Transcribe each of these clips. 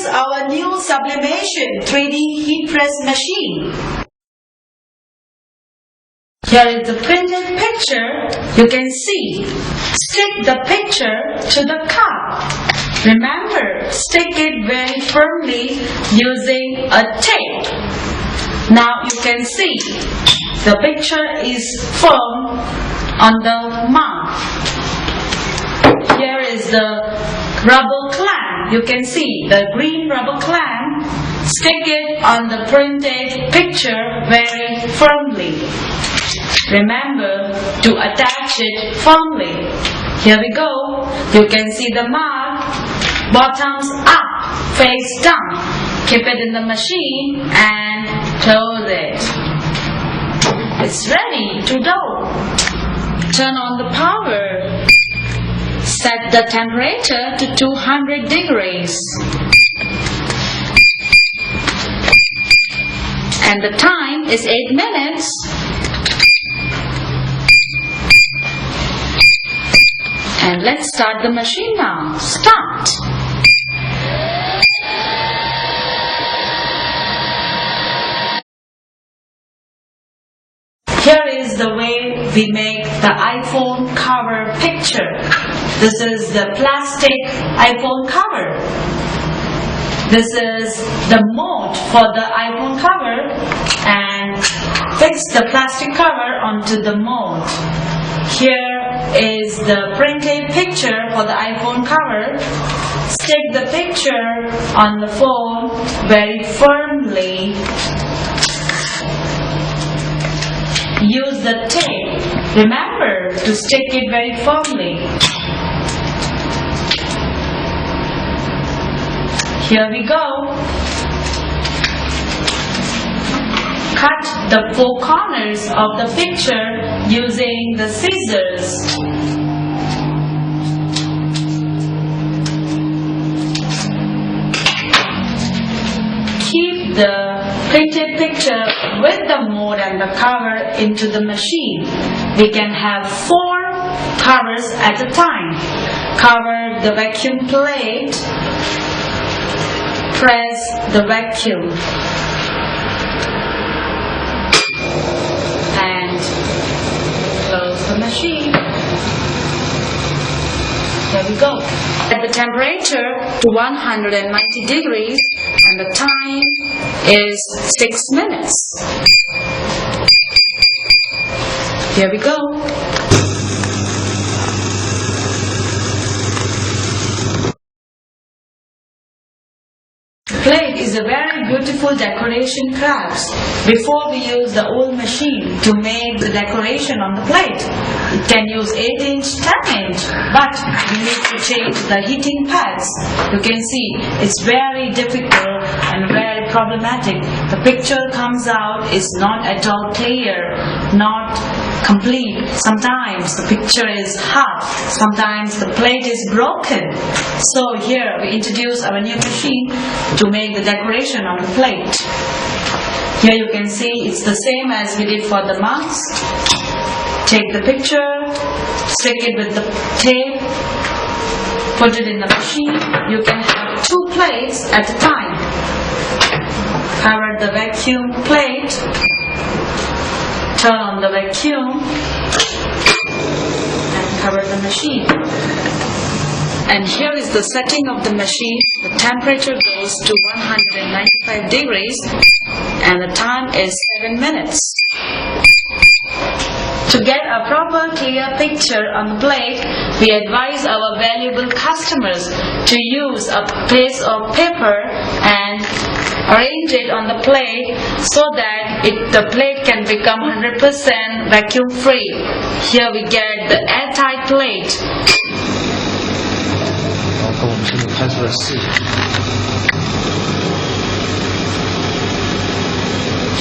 is our new sublimation 3D heat press machine. Here is the printed picture. You can see. Stick the picture to the cup. Remember, stick it very firmly using a tape. Now you can see the picture is firm on the mouth. Here is the rubber clamp. You can see the green rubber clamp. Stick it on the printed picture very firmly. Remember to attach it firmly. Here we go. You can see the mark. Bottoms up, face down. Keep it in the machine and close it. It's ready to dough. Turn on the power. Set the temperature to 200 degrees. And the time is 8 minutes. And let's start the machine now. Start. Here is the way we make the iPhone cover picture. This is the plastic iPhone cover. This is the mold for the iPhone cover, and fix the plastic cover onto the mold. Here is the printed picture for the iPhone cover. Stick the picture on the phone very firmly. Use the tape. Remember to stick it very firmly. Here we go. Cut the 4 corners of the picture using the scissors. Keep the printed picture with the mold and the cover into the machine. We can have 4 covers at a time. Cover the vacuum plate. Press the vacuum. And close the machine. There we go. Set the temperature to 190 degrees and the time is 6 minutes. Here we go. Plate is a very beautiful decoration craft. Before we use the old machine to make the decoration on the plate, it can use 8-inch, 10-inch, but we need to change the heating pads. You can see it's very difficult and very problematic. The picture comes out is not at all clear, not complete. Sometimes the picture is half, sometimes the plate is broken. So here we introduce our new machine to make the decoration on the plate. Here you can see it's the same as we did for the mask. Take the picture, stick it with the tape, put it in the machine. You can have 2 plates at a time. Cover the vacuum plate. Turn on the vacuum and cover the machine. And here is the setting of the machine. The temperature goes to 195 degrees and the time is 7 minutes. To get a proper clear picture on the plate, we advise our valuable customers to use a piece of paper and arrange it on the plate so that the plate can become 100% vacuum free. Here we get the airtight plate.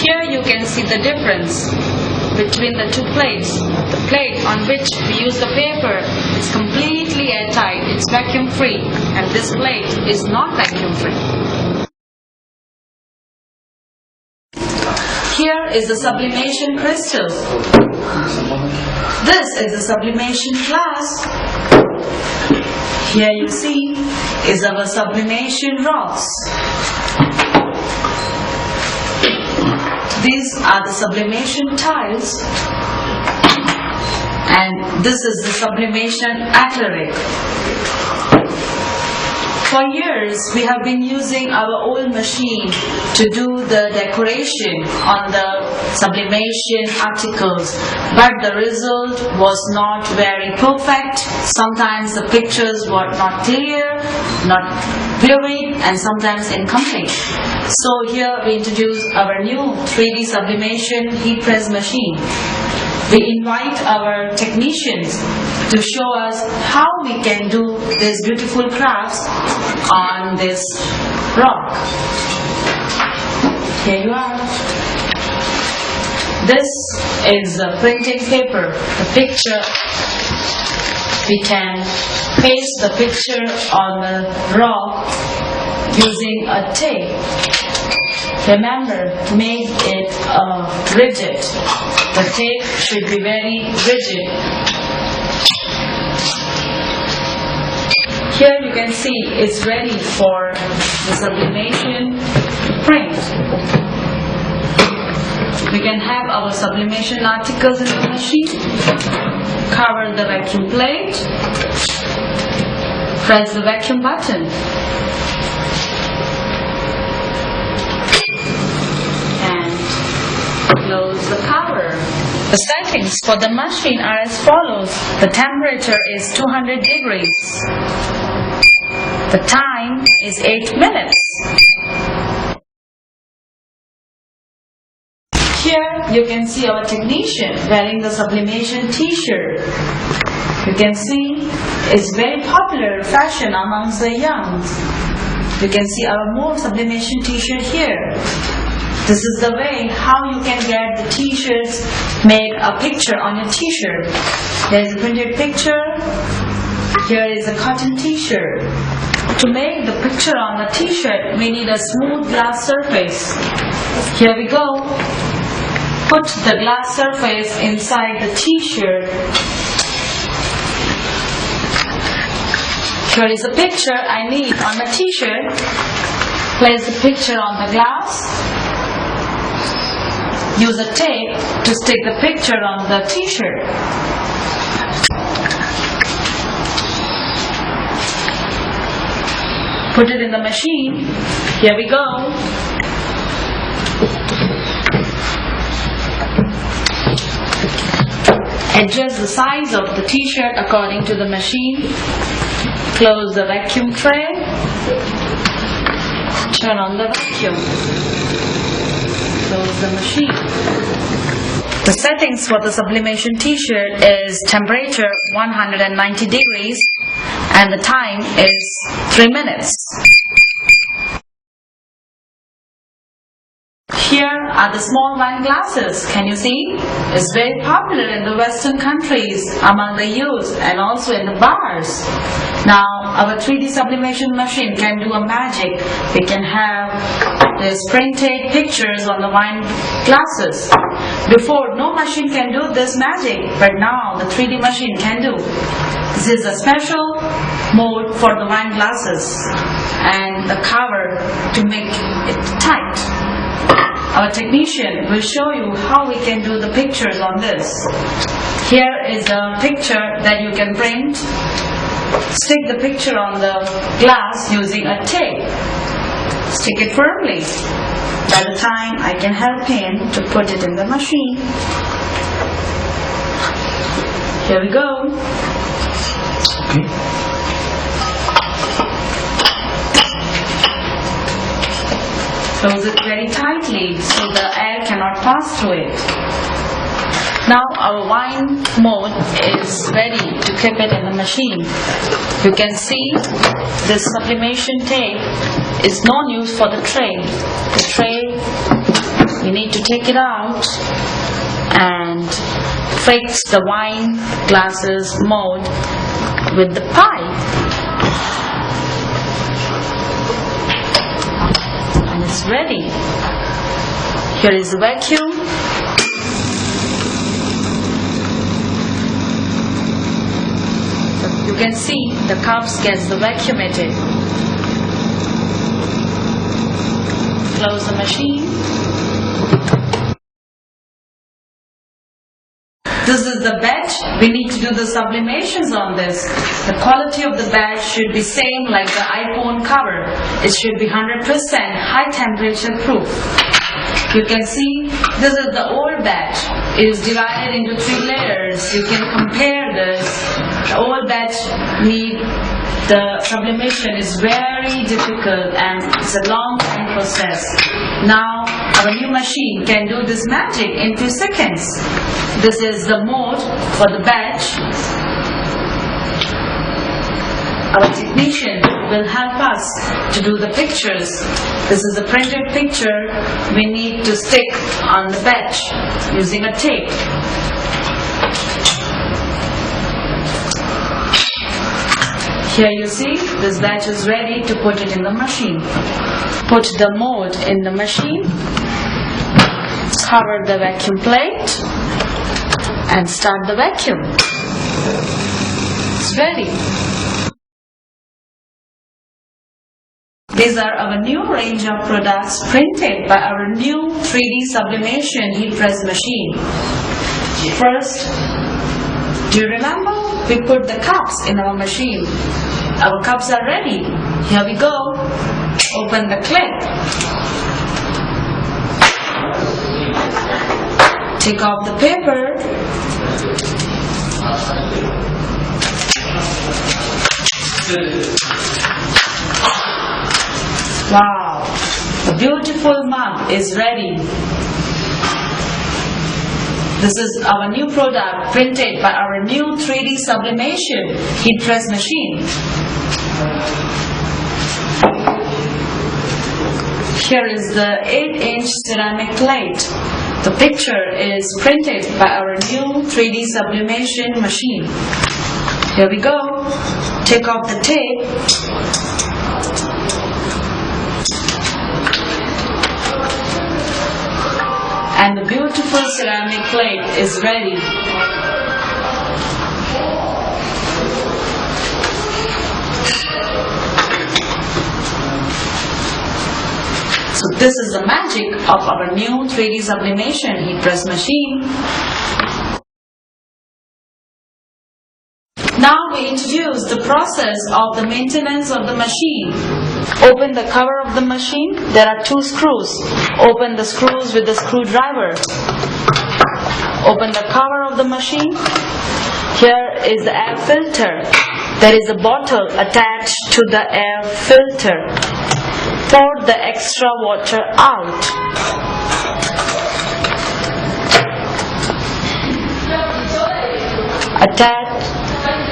Here you can see the difference between the 2 plates. The plate on which we use the paper is completely airtight, it's vacuum free, and this plate is not vacuum free. Here is the sublimation crystal. This is the sublimation glass. Here you see is our sublimation rocks. These are the sublimation tiles, and this is the sublimation acrylic. For years, we have been using our old machine to do the decoration on the sublimation articles, but the result was not very perfect. Sometimes the pictures were not clear, not vivid, and sometimes incomplete. So here we introduce our new 3D sublimation heat press machine. We invite our technicians to show us how we can do these beautiful crafts on this rock. Here you are. This is the printing paper. The picture, we can paste the picture on the rock using a tape. Remember, make it rigid. The tape should be very rigid. Here you can see it's ready for the sublimation print. We can have our sublimation articles in the machine, cover the vacuum plate, press the vacuum button, and close the cover. The settings for the machine are as follows. The temperature is 200 degrees. The time is 8 minutes. Here you can see our technician wearing the sublimation t-shirt. You can see it's very popular fashion amongst the young. You can see our more sublimation t-shirt here. This is the way how you can get the t-shirts, make a picture on your t-shirt. There is a printed picture. Here is a cotton t-shirt. To make the picture on the t-shirt, we need a smooth glass surface. Here we go. Put the glass surface inside the t-shirt. Here is a picture I need on the t-shirt. Place the picture on the glass. Use a tape to stick the picture on the t-shirt. Put it in the machine. Here we go. Adjust the size of the t-shirt according to the machine. Close the vacuum tray. Turn on the vacuum. Close the machine. The settings for the sublimation t-shirt is temperature 190 degrees and the time is 3 minutes. Here are the small wine glasses. Can you see? It's very popular in the Western countries, among the youth and also in the bars. Now our 3D sublimation machine can do a magic. We can have these printed pictures on the wine glasses. Before, no machine can do this magic, but now the 3D machine can do. This is a special mode for the wine glasses and the cover to make it tight. Our technician will show you how we can do the pictures on this. Here is a picture that you can print. Stick the picture on the glass using a tape. Stick it firmly. By the time I can help him to put it in the machine. Here we go. Okay. Close it very tightly so the air cannot pass through it. Now our wine mode is ready to keep it in the machine. You can see this sublimation tape is no use for the tray. The tray, you need to take it out and fix the wine glasses mode with the pipe. It's ready. Here is the vacuum. You can see the cups gets vacuumated. Close the machine. This is the batch. We need to do the sublimations on this. The quality of the batch should be same like the iPhone cover. It should be 100% high temperature proof. You can see this is the old batch. It is divided into 3 layers. You can compare this. The old batch the sublimation is very difficult and it's a long time process. Now our new machine can do this magic in 2 seconds. This is the mode for the batch. Our technician will help us to do the pictures. This is a printed picture we need to stick on the batch using a tape. Here you see this batch is ready to put it in the machine. Put the mold in the machine, cover the vacuum plate and start the vacuum. It's ready. These are our new range of products printed by our new 3D sublimation heat press machine. First, do you remember? We put the cups in our machine. Our cups are ready. Here we go. Open the clip. Take off the paper. Wow, a beautiful mug is ready. This is our new product printed by our new 3D sublimation heat press machine. Here is the 8-inch ceramic plate. The picture is printed by our new 3D sublimation machine. Here we go. Take off the tape. And the beautiful ceramic plate is ready. So this is the magic of our new 3D sublimation heat press machine. Now we introduce the process of the maintenance of the machine. Open the cover of the machine. There are 2 screws. Open the screws with the screwdriver. Open the cover of the machine. Here is the air filter. There is a bottle attached to the air filter. Pour the extra water out.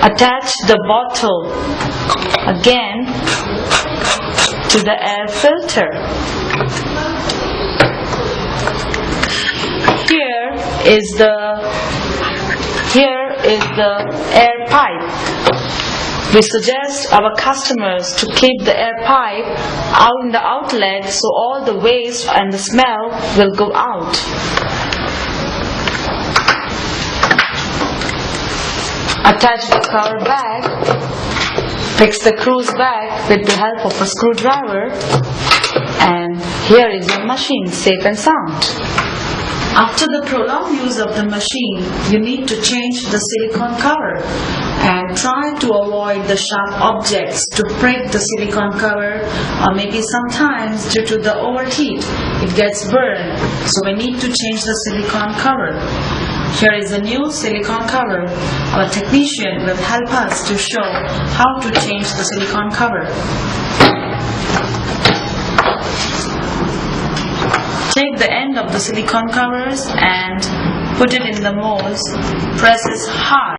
Attach the bottle again to the air filter. Here is the air pipe. We suggest our customers to keep the air pipe out in the outlet so all the waste and the smell will go out. Attach the cover back. Fix the screws back with the help of a screwdriver. And here is your machine, safe and sound. After the prolonged use of the machine, you need to change the silicone cover and try to avoid the sharp objects to break the silicone cover, or maybe sometimes due to the overheat it gets burned, so we need to change the silicone cover. Here is a new silicone cover. Our technician will help us to show how to change the silicone cover. Take the end of the silicone covers and put it in the molds. Press it hard.